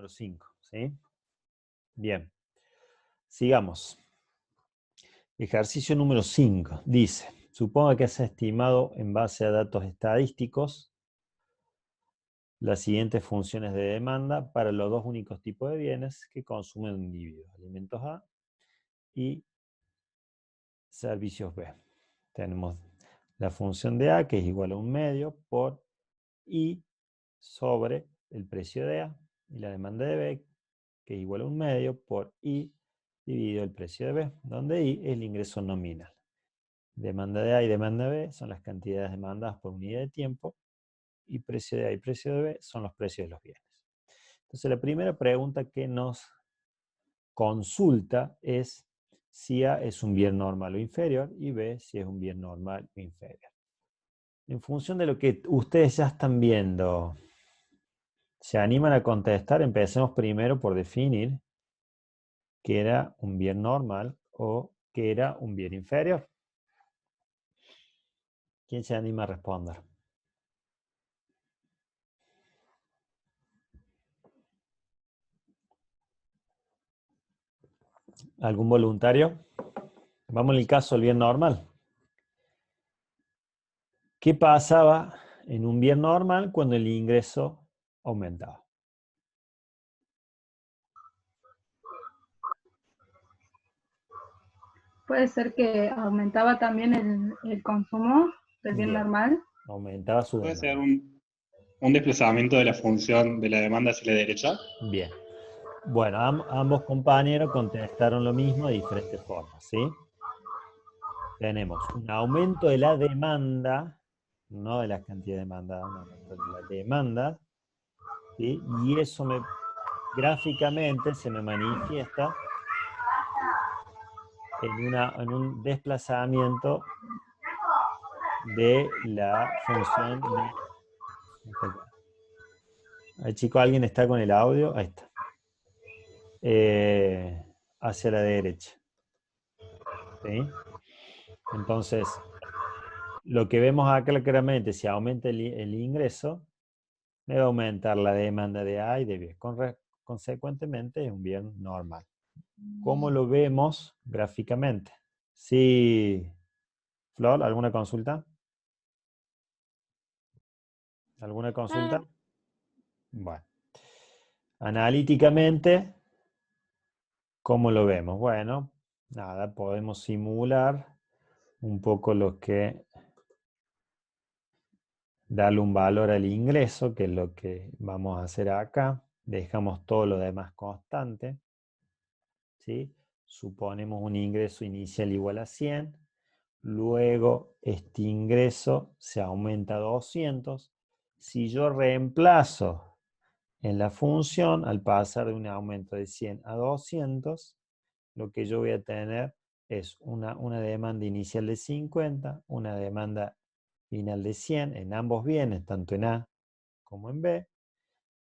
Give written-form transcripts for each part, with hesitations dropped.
número 5, ¿sí? Bien, sigamos. Ejercicio número 5 dice, suponga que has estimado en base a datos estadísticos las siguientes funciones de demanda para los dos únicos tipos de bienes que consumen un individuo, alimentos A y servicios B. Tenemos la función de A, que es igual a 1/2 por I sobre el precio de A, y la demanda de B, que es igual a 1/2 por I dividido el precio de B, donde I es el ingreso nominal. Demanda de A y demanda de B son las cantidades demandadas por unidad de tiempo, y precio de A y precio de B son los precios de los bienes. Entonces, la primera pregunta que nos consulta es si A es un bien normal o inferior y B si es un bien normal o inferior. En función de lo que ustedes ya están viendo, se animan a contestar. Empecemos primero por definir qué era un bien normal o qué era un bien inferior. ¿Quién se anima a responder? ¿Algún voluntario? Vamos al caso del bien normal. ¿Qué pasaba en un bien normal cuando el ingreso aumentaba? Puede ser que aumentaba también el consumo del bien Bien, normal. aumentaba su Puede ser demanda. un desplazamiento de la función de la demanda hacia la derecha. Bien. Bueno, ambos compañeros contestaron lo mismo de diferentes formas, ¿sí? Tenemos un aumento de la demanda, no de la cantidad demandada, un aumento de la demanda, ¿sí? Y eso gráficamente se me manifiesta en un desplazamiento de la función de... Ahí, chico, ¿alguien está con el audio? Ahí está. Hacia la derecha. ¿Sí? Entonces, lo que vemos acá claramente, si aumenta el ingreso, me va a aumentar la demanda de A y de B. Consecuentemente, es un bien normal. ¿Cómo lo vemos gráficamente? Sí, Flor, ¿alguna consulta? ¿Alguna consulta? Bueno. Analíticamente, ¿cómo lo vemos? Bueno, nada, podemos simular un poco lo que... darle un valor al ingreso, que es lo que vamos a hacer acá. Dejamos todo lo demás constante, ¿sí? Suponemos un ingreso inicial igual a 100. Luego este ingreso se aumenta a 200. Si yo reemplazo en la función, al pasar de un aumento de 100 a 200, lo que yo voy a tener es una demanda inicial de 50, una demanda final de 100 en ambos bienes, tanto en A como en B.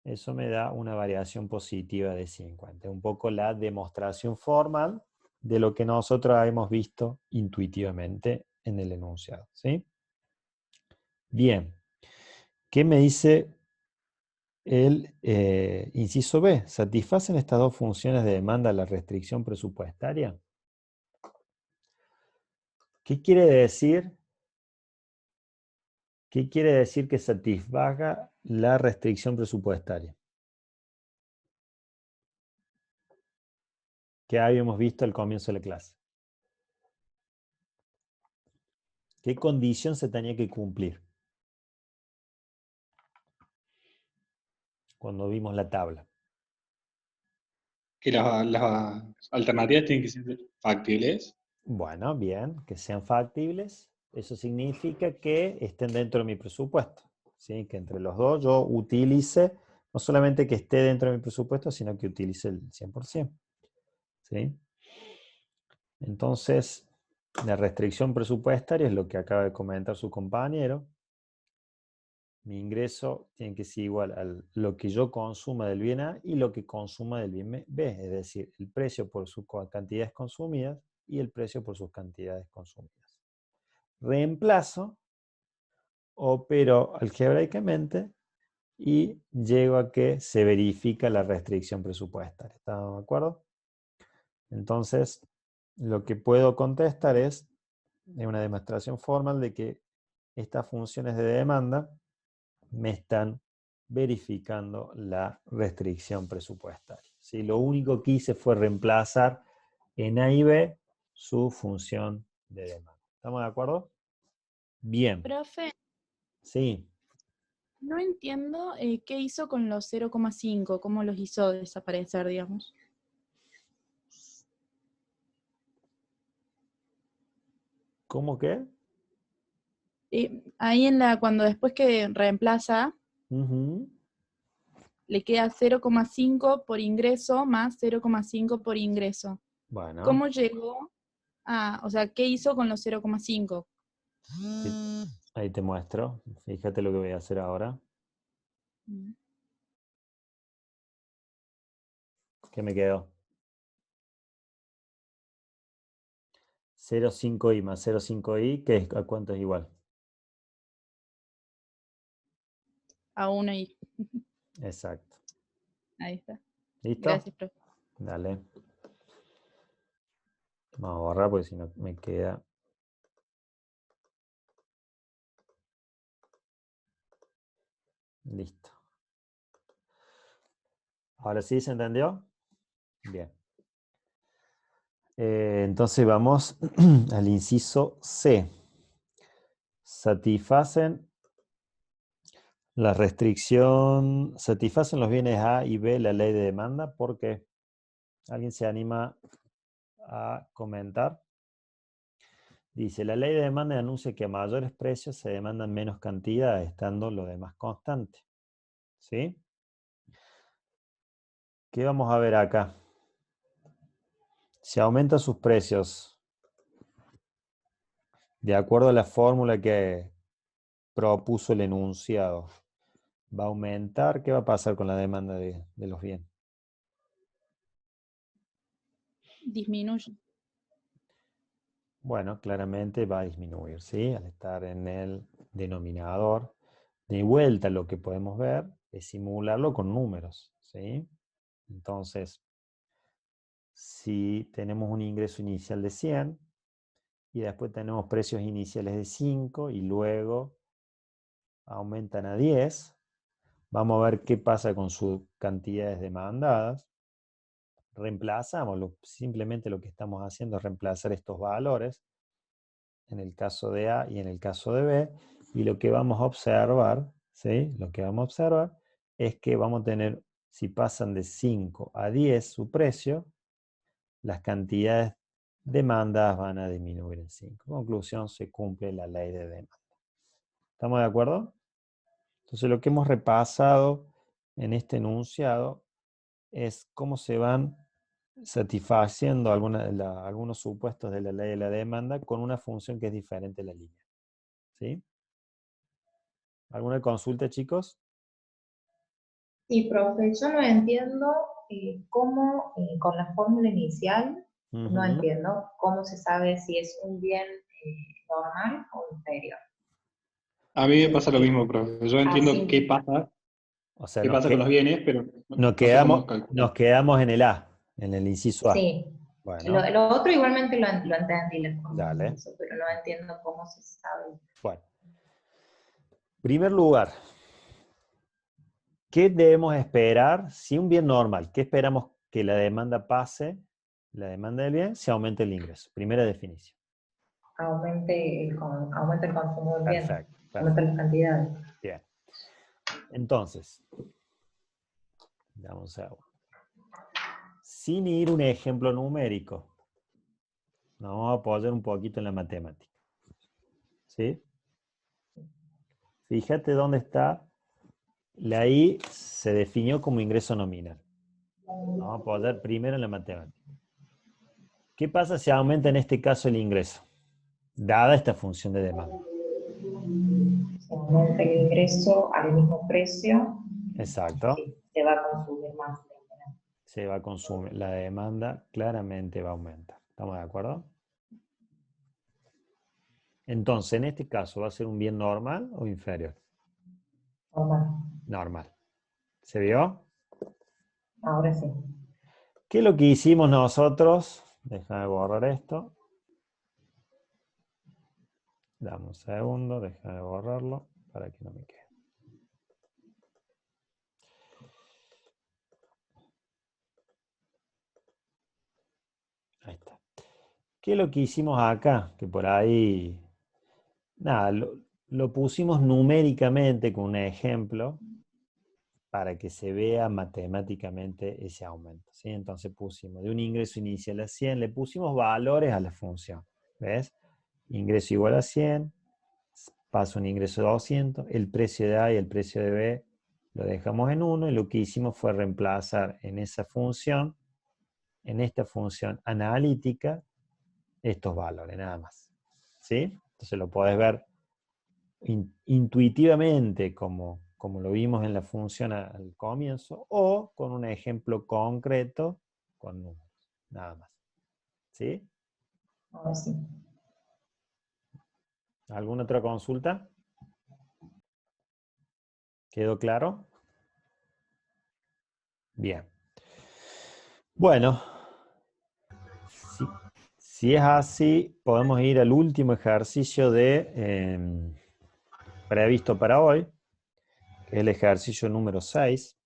Eso me da una variación positiva de 50. Un poco la demostración formal de lo que nosotros hemos visto intuitivamente en el enunciado, ¿sí? Bien. ¿Qué me dice el inciso B? ¿Satisfacen estas dos funciones de demanda la restricción presupuestaria? ¿Qué quiere decir? ¿Qué quiere decir que satisfaga la restricción presupuestaria? Que habíamos visto al comienzo de la clase. ¿Qué condición se tenía que cumplir cuando vimos la tabla? Que las alternativas tienen que ser factibles. Bueno, bien, que sean factibles. Eso significa que estén dentro de mi presupuesto, ¿sí? Que entre los dos yo utilice, no solamente que esté dentro de mi presupuesto, sino que utilice el 100%, ¿sí? Entonces, la restricción presupuestaria es lo que acaba de comentar su compañero. Mi ingreso tiene que ser igual a lo que yo consuma del bien A y lo que consuma del bien B, es decir, el precio por sus cantidades consumidas y el precio por sus cantidades consumidas. Reemplazo, opero algebraicamente y llego a que se verifica la restricción presupuestaria. ¿Estamos de acuerdo? Entonces, lo que puedo contestar es una demostración formal de que estas funciones de demanda me están verificando la restricción presupuestaria. ¿Sí? Lo único que hice fue reemplazar en A y B su función de demanda. ¿Estamos de acuerdo? Bien. Profe, Sí. no entiendo qué hizo con los 0,5, cómo los hizo desaparecer, digamos. ¿Cómo qué? Ahí cuando después que reemplaza, Ujú. le queda 0,5 por ingreso más 0,5 por ingreso. Bueno, ¿Cómo llegó o sea, qué hizo con los 0,5? ahí te muestro. Fíjate lo que voy a hacer ahora. ¿Qué me quedó? 0,5i más 0,5i, ¿a cuánto es igual? A 1 y Exacto. ahí está. ¿Listo? Gracias, profe. Dale. Vamos a borrar porque si no me queda. Listo. Ahora sí, ¿se entendió? Bien. Entonces vamos al inciso C. Satisfacen satisfacen los bienes A y B la ley de demanda. ¿Por qué? ¿Alguien se anima a comentar? Dice, la ley de demanda anuncia que a mayores precios se demandan menos cantidad, estando lo demás constante. ¿Sí? ¿Qué vamos a ver acá? Si aumenta sus precios de acuerdo a la fórmula que propuso el enunciado, ¿va a aumentar? ¿Qué va a pasar con la demanda de los bienes? Disminuye. Bueno, claramente va a disminuir, ¿sí? Al estar en el denominador. De vuelta, lo que podemos ver es simularlo con números, ¿sí? Entonces, si tenemos un ingreso inicial de 100 y después tenemos precios iniciales de 5 y luego aumentan a 10, vamos a ver qué pasa con sus cantidades demandadas. Reemplazamos, simplemente lo que estamos haciendo es reemplazar estos valores en el caso de A y en el caso de B, y lo que vamos a observar, ¿sí? Lo que vamos a observar es que vamos a tener, si pasan de 5 a 10 su precio, las cantidades demandadas van a disminuir en 5. Conclusión, se cumple la ley de demanda. ¿Estamos de acuerdo? Entonces lo que hemos repasado en este enunciado es cómo se van satisfaciendo algunos supuestos de la ley de la demanda con una función que es diferente a la línea. ¿Sí? ¿Alguna consulta, chicos? Sí, profe, yo no entiendo cómo con la fórmula inicial, no entiendo cómo se sabe si es un bien normal o inferior. A mí me pasa lo mismo, profe. Yo entiendo qué pasa, O sea, qué pasa con los bienes, pero nos no sé cómo nos calcular. quedamos en el A, en el inciso A. Sí, Bueno, lo otro igualmente lo entendí, la fórmula dale. de eso, pero no entiendo cómo se sabe. Bueno, primer lugar, ¿qué debemos esperar si un bien normal? ¿Qué esperamos que la demanda pase? La demanda del bien, se aumenta el ingreso. Primera definición. Aumenta el consumo del bien, Perfecto, aumenta perfecto. las cantidades. Bien. Entonces, vamos a ver. Sin ir un ejemplo numérico, nos vamos a apoyar un poquito en la matemática. ¿Sí? Fíjate dónde está. La I se definió como ingreso nominal. Vamos a apoyar primero en la matemática. ¿Qué pasa si aumenta en este caso el ingreso? Dada esta función de demanda. Si aumenta el ingreso al mismo precio, Exacto. sí, se va a consumir más. Se va a consumir. La demanda claramente va a aumentar. ¿Estamos de acuerdo? Entonces, en este caso, ¿va a ser un bien normal o inferior? Normal. Normal. ¿Se vio? Ahora sí. ¿Qué es lo que hicimos nosotros? Déjame borrar esto. Dame un segundo, déjame borrarlo para que no me quede. Ahí está. ¿Qué es lo que hicimos acá? Que por ahí, nada, lo pusimos numéricamente con un ejemplo para que se vea matemáticamente ese aumento, ¿sí? Entonces pusimos de un ingreso inicial a 100, le pusimos valores a la función, ¿ves? Ingreso igual a 100, paso un ingreso de 200, el precio de A y el precio de B lo dejamos en 1, y lo que hicimos fue reemplazar en esa función, en esta función analítica, estos valores, nada más, ¿sí? Entonces lo podés ver intuitivamente como lo vimos en la función al comienzo, o con un ejemplo concreto con números, nada más. ¿Sí? Ahora sí. ¿Alguna otra consulta? ¿Quedó claro? Bien. Bueno, si es así, podemos ir al último ejercicio previsto para hoy, que es el ejercicio número 6,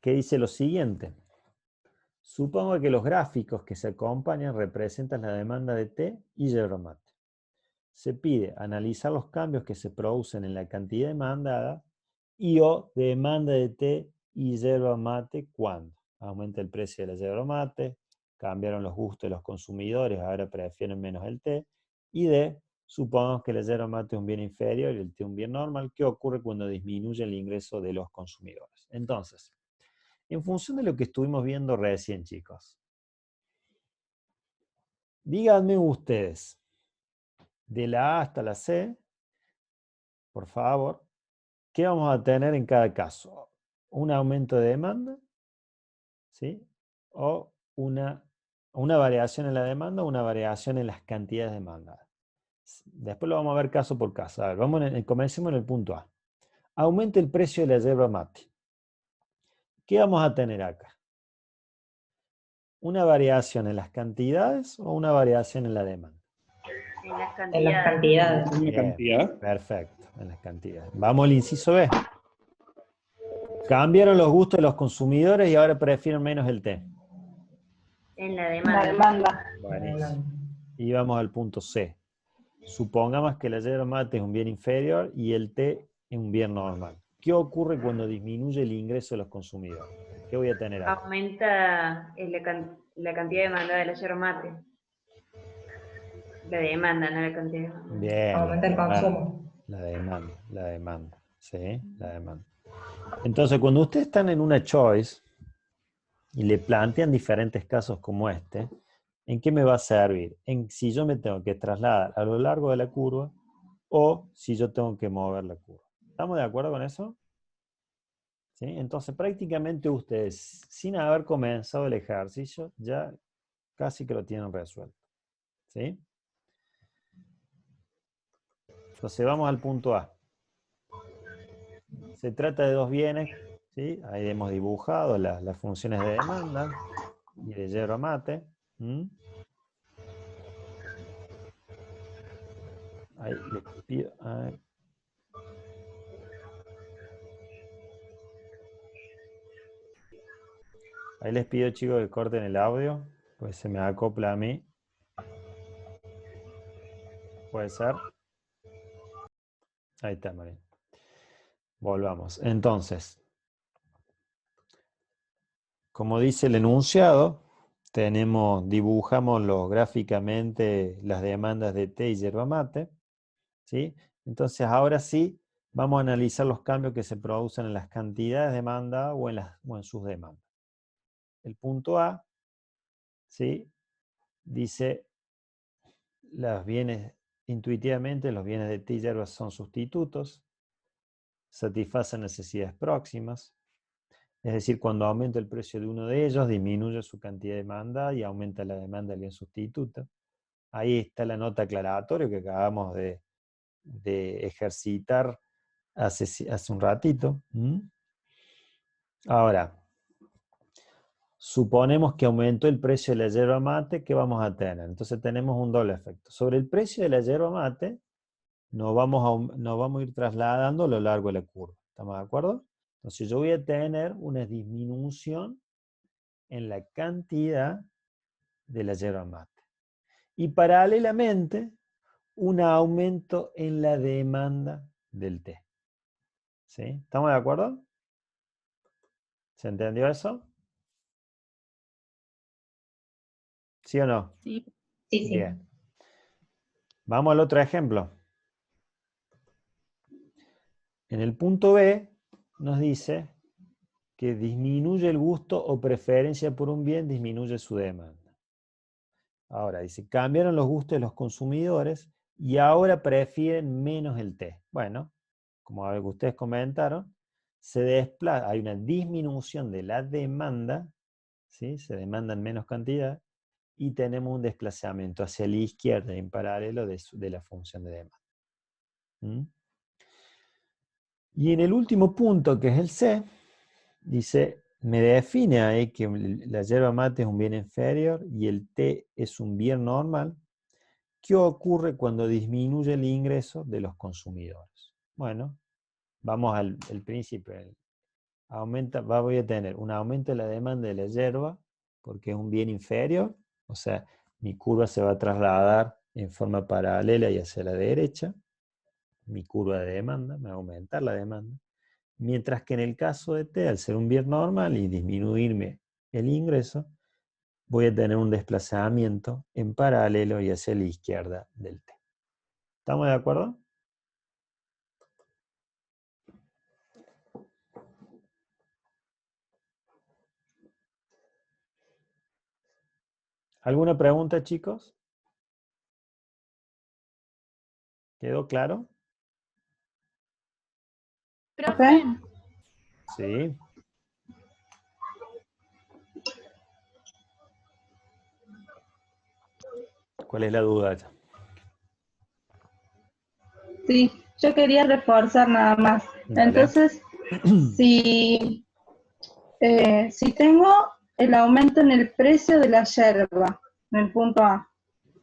que dice lo siguiente. Supongo que los gráficos que se acompañan representan la demanda de té y yerba mate. Se pide analizar los cambios que se producen en la cantidad demandada y o demanda de té y yerba mate cuando aumenta el precio de la yerba mate, cambiaron los gustos de los consumidores, ahora prefieren menos el té, y D, supongamos que la yerba mate es un bien inferior y el té un bien normal. ¿Qué ocurre cuando disminuye el ingreso de los consumidores? Entonces, en función de lo que estuvimos viendo recién, chicos, díganme ustedes, de la A hasta la C, por favor, ¿qué vamos a tener en cada caso? ¿Un aumento de demanda? ¿Sí? ¿O una variación en la demanda o una variación en las cantidades demandadas? Después lo vamos a ver caso por caso. A ver, comencemos en el punto A. Aumenta el precio de la yerba mate. ¿Qué vamos a tener acá? ¿Una variación en las cantidades o una variación en la demanda? En las En las cantidades. cantidades. Una cantidad. Perfecto, en las cantidades. Vamos al inciso B. Cambiaron los gustos de los consumidores y ahora prefieren menos el té. En la La demanda. demanda. Buenísimo. Y vamos al punto C. Supongamos que la yerba mate es un bien inferior y el té es un bien normal. ¿Qué ocurre cuando disminuye el ingreso de los consumidores? ¿Qué voy a tener acá? Aumenta la cantidad demandada de la yerba mate. La demanda, no la cantidad. Bien, Aumenta el consumo. la demanda. ¿Sí? La demanda. Entonces, cuando ustedes están en una choice y le plantean diferentes casos como este, ¿en qué me va a servir? En si yo me tengo que trasladar a lo largo de la curva o si yo tengo que mover la curva. ¿Estamos de acuerdo con eso? ¿Sí? Entonces, prácticamente ustedes, sin haber comenzado el ejercicio, ya casi que lo tienen resuelto. ¿Sí? Entonces, vamos al punto A. Se trata de dos bienes, ¿sí? Ahí hemos dibujado las funciones de demanda y de yerba mate. Ahí les pido... Ahí les pido, chicos, que corten el audio, pues se me acopla a mí. ¿Puede ser? Ahí está, María. Volvamos. Entonces, como dice el enunciado, dibujamos gráficamente las demandas de té y yerba mate, ¿sí? Entonces, ahora sí, vamos a analizar los cambios que se producen en las cantidades de demanda o en sus demandas. El punto A, ¿sí? Dice, intuitivamente, los bienes de té y yerba son sustitutos, satisfacen necesidades próximas. Es decir, cuando aumenta el precio de uno de ellos, disminuye su cantidad de demanda y aumenta la demanda del bien sustituto. Ahí está la nota aclaratoria que acabamos de ejercitar hace un ratito. Ahora, suponemos que aumentó el precio de la yerba mate, ¿qué vamos a tener? Entonces tenemos un doble efecto. Sobre el precio de la yerba mate, nos vamos a ir trasladando a lo largo de la curva. ¿Estamos de acuerdo? Entonces yo voy a tener una disminución en la cantidad de la yerba mate. Y paralelamente, un aumento en la demanda del té. ¿Sí? ¿Estamos de acuerdo? ¿Se entendió eso? ¿Sí o no? Sí. Sí, sí. Bien. Vamos al otro ejemplo. En el punto B nos dice que disminuye el gusto o preferencia por un bien, disminuye su demanda. Ahora dice, cambiaron los gustos de los consumidores y ahora prefieren menos el té. Bueno, como ustedes comentaron, hay una disminución de la demanda, ¿sí? Se demanda en menos cantidad y tenemos un desplazamiento hacia la izquierda en paralelo de la función de demanda. Y en el último punto, que es el C, dice, me define ahí que la yerba mate es un bien inferior y el té es un bien normal. ¿Qué ocurre cuando disminuye el ingreso de los consumidores? Bueno, vamos al principio. Voy a tener un aumento de la demanda de la yerba porque es un bien inferior, o sea, mi curva se va a trasladar en forma paralela y hacia la derecha. Mi curva de demanda, me va a aumentar la demanda. Mientras que en el caso de T, al ser un bien normal y disminuirme el ingreso, voy a tener un desplazamiento en paralelo y hacia la izquierda del T. ¿Estamos de acuerdo? ¿Alguna pregunta, chicos? ¿Quedó claro? Profe, Sí. ¿Cuál es la duda? Sí, yo quería reforzar nada más. Dale. Entonces, si tengo el aumento en el precio de la yerba, en el punto A,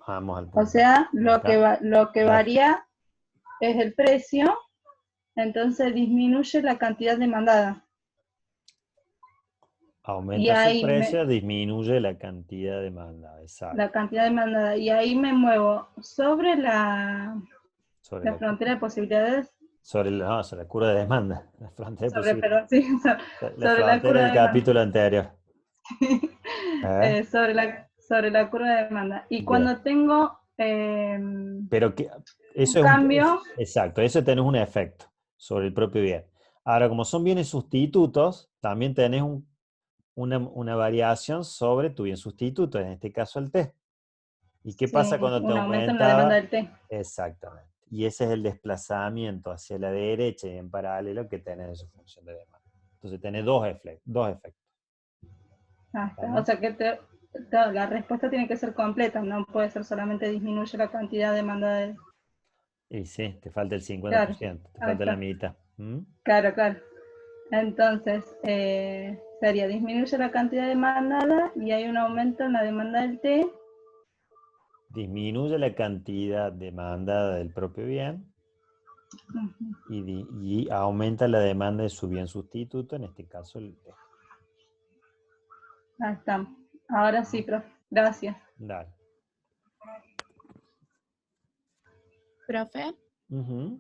Vamos al punto. o sea, lo Acá. que varía es el precio, entonces disminuye la cantidad demandada. Aumenta Y su ahí precio, disminuye la cantidad demandada. Exacto. la cantidad demandada. Y ahí me muevo sobre la Sobre frontera de posibilidades. sobre la curva de demanda. La frontera Sobre, posible. pero sí, La sobre la frontera curva del de demanda. capítulo anterior. Sobre la curva de demanda. Y Bien. cuando tengo Pero que, eso un cambio, exacto, eso tenés un efecto sobre el propio bien. Ahora, como son bienes sustitutos, también tenés una variación sobre tu bien sustituto, en este caso el T. ¿Y qué sí, pasa cuando te un aumento en la demanda aumenta? del té. Exactamente. Y ese es el desplazamiento hacia la derecha y en paralelo que tenés en su función de demanda. Entonces tenés dos efectos. Ah, está. ¿Vale? O sea que claro, la respuesta tiene que ser completa, no puede ser solamente disminuye la cantidad demandada de... Y sí, te falta el 50%, Claro, te ahí falta la está. mitad. Claro, claro. Entonces, sería disminuye la cantidad demandada y hay un aumento en la demanda del té. Disminuye la cantidad demandada del propio bien y aumenta la demanda de su bien sustituto, en este caso el té. Ahí está. Ahora sí, profe. Gracias. Dale. profe, Ujú.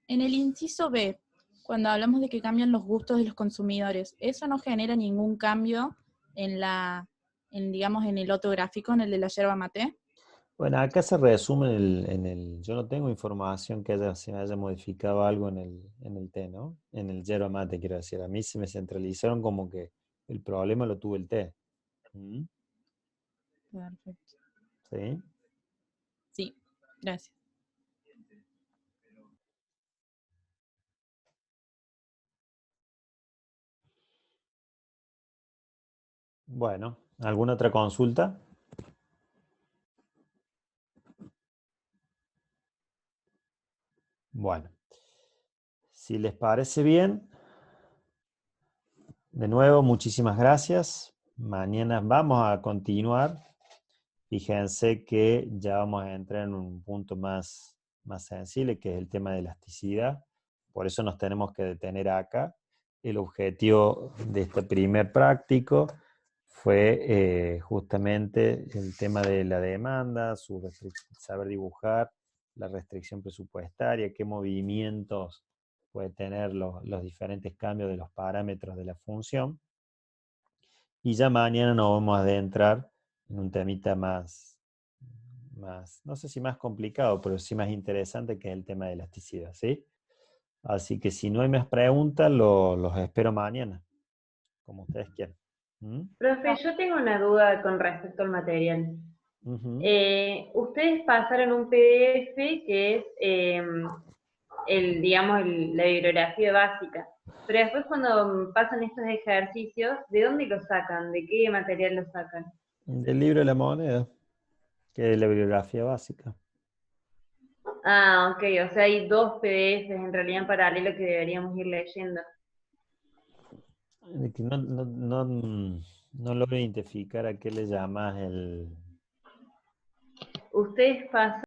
en el inciso B, cuando hablamos de que cambian los gustos de los consumidores, ¿eso no genera ningún cambio digamos, en el otro gráfico, en el de la yerba mate? Bueno, acá se resume yo no tengo información que se haya modificado algo en el té, ¿no? En el yerba mate, quiero decir. A mí se me centralizaron como que el problema lo tuvo el té. Perfecto. ¿Sí? Sí, gracias. Bueno, ¿alguna otra consulta? Bueno. Si les parece bien, de nuevo, muchísimas gracias. Mañana vamos a continuar. Fíjense que ya vamos a entrar en un punto más sensible, que es el tema de elasticidad. Por eso nos tenemos que detener acá. El objetivo de este primer práctico fue justamente el tema de la demanda, saber dibujar, la restricción presupuestaria, qué movimientos puede tener los diferentes cambios de los parámetros de la función. Y ya mañana nos vamos a adentrar en un temita más, no sé si más complicado, pero sí más interesante, que es el tema de elasticidad, ¿sí? Así que si no hay más preguntas, los espero mañana, como ustedes quieran. Profe, yo tengo una duda con respecto al material. Ustedes pasaron un PDF que es la bibliografía básica, pero después cuando pasan estos ejercicios, ¿de dónde los sacan? ¿De qué material los sacan? Del libro de la moneda, que es la bibliografía básica. Ah, ok, o sea, hay dos PDFs en realidad en paralelo que deberíamos ir leyendo. No logro identificar a qué le llamas el... Ustedes pasan